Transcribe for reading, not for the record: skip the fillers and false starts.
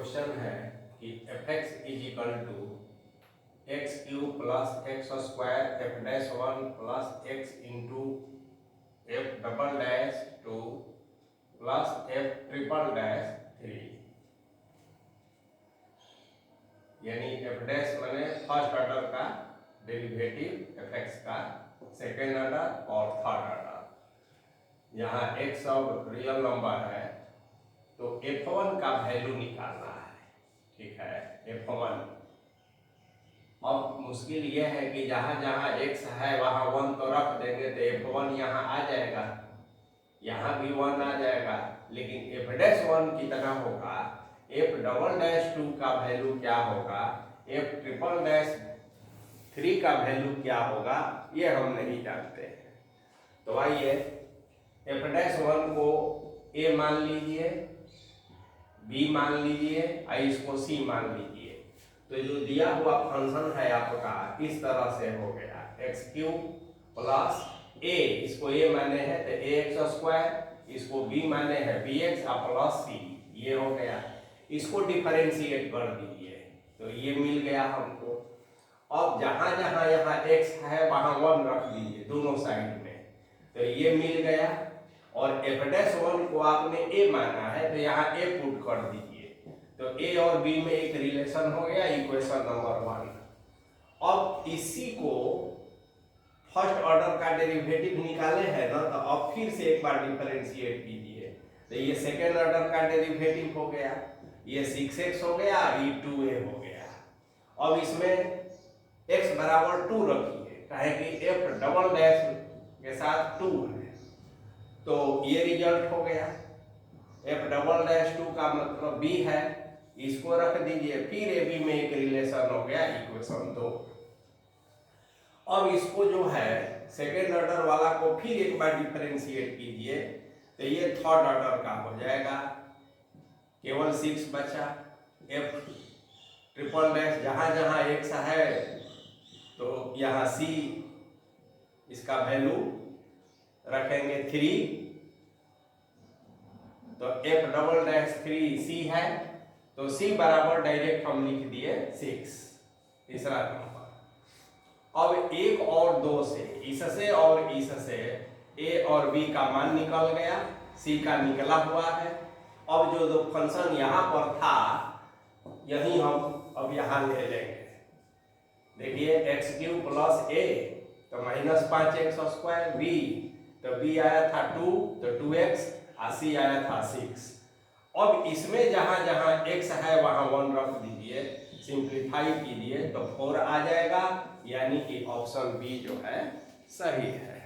Question है कि F X is equal to X cube plus X square F dash one plus X into F double dash two plus F triple dash three, यानी F dash माने first order का derivative F X का, second order और third order. यहाँ X अब real number है तो f1 का वैल्यू निकालना है, ठीक है। f1 अब मुश्किल यह है कि जहाँ जहाँ x है वहाँ 1 तो रख देंगे तो f1 यहाँ आ जाएगा, यहाँ भी 1 आ जाएगा, लेकिन f डैश 1 कितना होगा, f डबल डैश 2 का वैल्यू क्या होगा, f ट्रिपल डैश 3 का वैल्यू क्या होगा, ये हम नहीं जानते हैं। तो आइए f डैश 1 को a मान लीजिए, b मान लीजिए और इसको c मान लीजिए। तो जो दिया हुआ फंक्शन है आपका इस तरह से हो गया, एक्स क्यूब प्लस a, इसको a माने हैं तो ax स्क्वायर, इसको b माने हैं bx और प्लस c, ये हो गया। इसको डिफरेंशिएट कर दीजिए तो ये मिल गया हमको। अब जहाँ जहाँ यहाँ x है वहाँ 1 रख दीजिए दोनों साइड में, तो ये मिल गया। और f डैश 1 को आपने a माना है तो यहाँ a पुट कर दीजिए, तो a और b में एक रिलेशन हो गया, इक्वेशन नंबर 1। अब इसी को फर्स्ट ऑर्डर का डेरिवेटिव निकाले है ना, तो अब फिर से एक बार डिफरेंशिएट कीजिए, तो ये सेकेंड ऑर्डर का डेरिवेटिव हो गया, ये 6x हो गया, ये 2a हो गया। अब इसमें x बराबर 2 रखिए, काहे कि f डबल डैश के साथ 2 है, तो ये रिजल्ट हो गया। f डबल डैश 2 का मतलब b है, इसको रख दीजिए, फिर ए बी में एक रिलेशन हो गया, इक्वेशन 2। अब इसको जो है सेकेंड ऑर्डर वाला को फिर एक बार डिफरेंशिएट कीजिए, तो ये थर्ड ऑर्डर का हो जाएगा, केवल 6 बचा। f ट्रिपल डैश जहाँ जहाँ x है तो यहाँ c इसका वैल्यू रखेंगे 3, तो f डबल डैश 3c है, तो c बराबर डायरेक्ट हम लिख दिए 6, तीसरा नंबर। अब 1 और 2 से, इससे और इससे a और b का मान निकल गया, c का निकला हुआ है। अब जो दो फंक्शन यहाँ पर था यही हम अब यहाँ ले लेंगे। देखिए एक्स क्यूब प्लस a तो माइनस 5x स्क्वायर, b तो b आया था 2 तो 2x और c आया था 6। अब इसमें जहाँ जहाँ x है वहाँ 1 रख दीजिए, सिंप्लीफाई कीजिए तो 4 आ जाएगा, यानी कि ऑप्शन बी जो है सही है।